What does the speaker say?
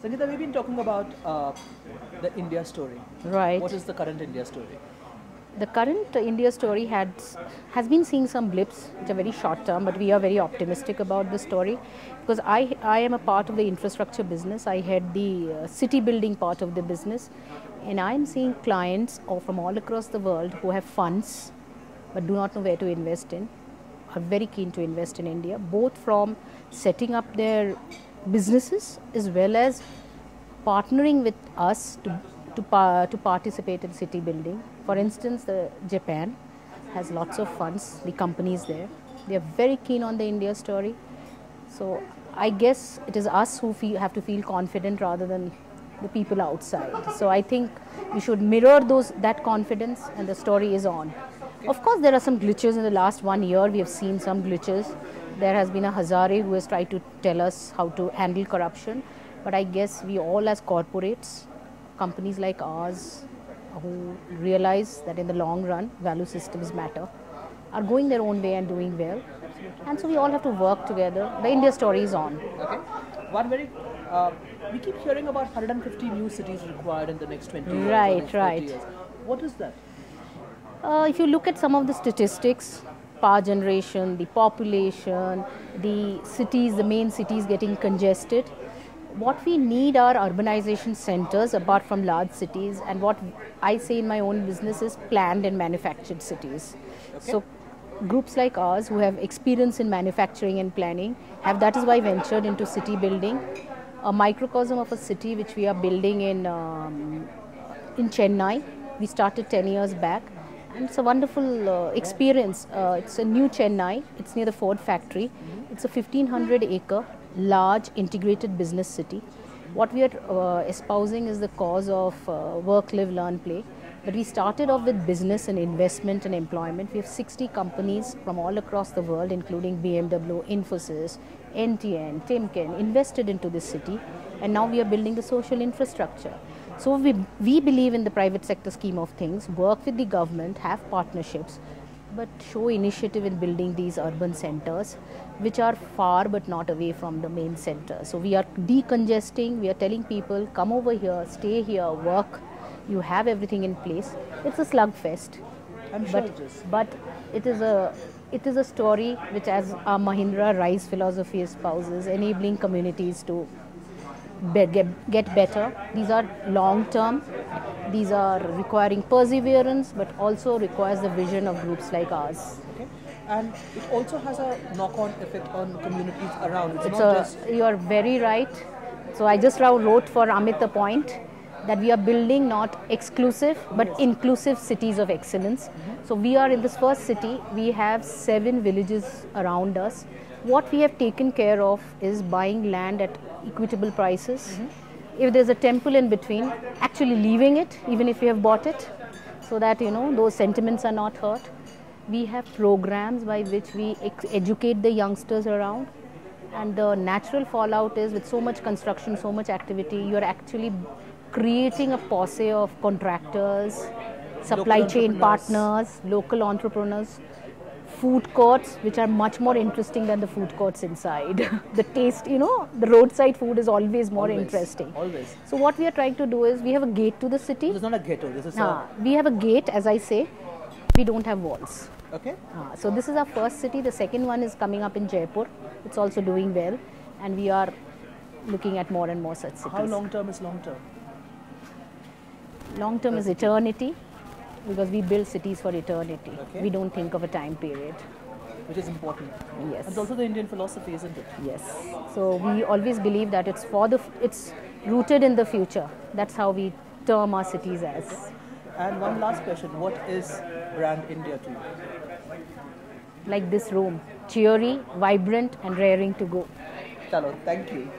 Sangeeta, we've been talking about the India story. Right. What is the current India story? The current India story has been seeing some blips, which are very short term, but we are very optimistic about the story because I am a part of the infrastructure business. I head the city building part of the business, and I am seeing clients from all across the world who have funds but do not know where to invest in, are very keen to invest in India, both from setting up their businesses as well as partnering with us to participate in city building. For instance, Japan has lots of funds, the companies there. They are very keen on the India story. So I guess it is us who have to feel confident rather than the people outside. So I think we should mirror that confidence, and the story is on. Of course, there are some glitches in the last 1 year. We have seen some glitches. There has been a Hazare who has tried to tell us how to handle corruption. But I guess we all as corporates, companies like ours, who realize that in the long run, value systems matter, are going their own way and doing well. And so we all have to work together. The India story is on. Okay. We keep hearing about 150 new cities required in the next 20 years. Right. Years. What is that? If you look at some of the statistics, power generation, the population, the cities, the main cities getting congested, what we need are urbanization centers apart from large cities, and what I say in my own business is planned and manufactured cities. Okay. So groups like ours who have experience in manufacturing and planning have, that is why, ventured into city building, a microcosm of a city which we are building in Chennai. We started 10 years back, and it's a wonderful experience. It's a new Chennai. It's near the Ford factory. It's a 1,500-acre large integrated business city. What we are espousing is the cause of work, live, learn, play. But we started off with business and investment and employment. We have 60 companies from all across the world, including BMW, Infosys, NTN, Timken, invested into this city. And now we are building the social infrastructure. So we believe in the private sector scheme of things, work with the government, have partnerships, but show initiative in building these urban centers, which are far but not away from the main center. So we are decongesting, we are telling people, come over here, stay here, work, you have everything in place. It's a slugfest. I'm sure it is. But it is a story which, as our Mahindra RISE philosophy espouses, enabling communities to get better. These are long term, these are requiring perseverance, but also requires the vision of groups like ours. Okay. And it also has a knock-on effect on communities around. It's not just... You are very right. So I just wrote for Amit the point that we are building not exclusive but inclusive cities of excellence. So we are in this first city, we have 7 villages around us. What we have taken care of is buying land at equitable prices. If there's a temple in between, actually leaving it even if we have bought it, so that those sentiments are not hurt. We have programs by which we educate the youngsters around, and the natural fallout is, with so much construction, so much activity, you are actually creating a posse of contractors, supply chain partners, local entrepreneurs, food courts, which are much more interesting than the food courts inside. The taste, the roadside food is always more interesting. Always. So what we are trying to do is, we have a gate to the city. This is not a ghetto, this is we have a gate, as I say. We don't have walls. Okay. So this is our first city. The second one is coming up in Jaipur. It's also doing well, and we are looking at more and more such cities. How long term is long term? Long term is eternity, because we build cities for eternity. Okay. We don't think of a time period. Which is important. Yes. It's also the Indian philosophy, isn't it? Yes. So we always believe that it's rooted in the future. That's how we term our cities as. And one last question, what is brand India to you? Like this room, cheery, vibrant, and raring to go. Chalo, thank you.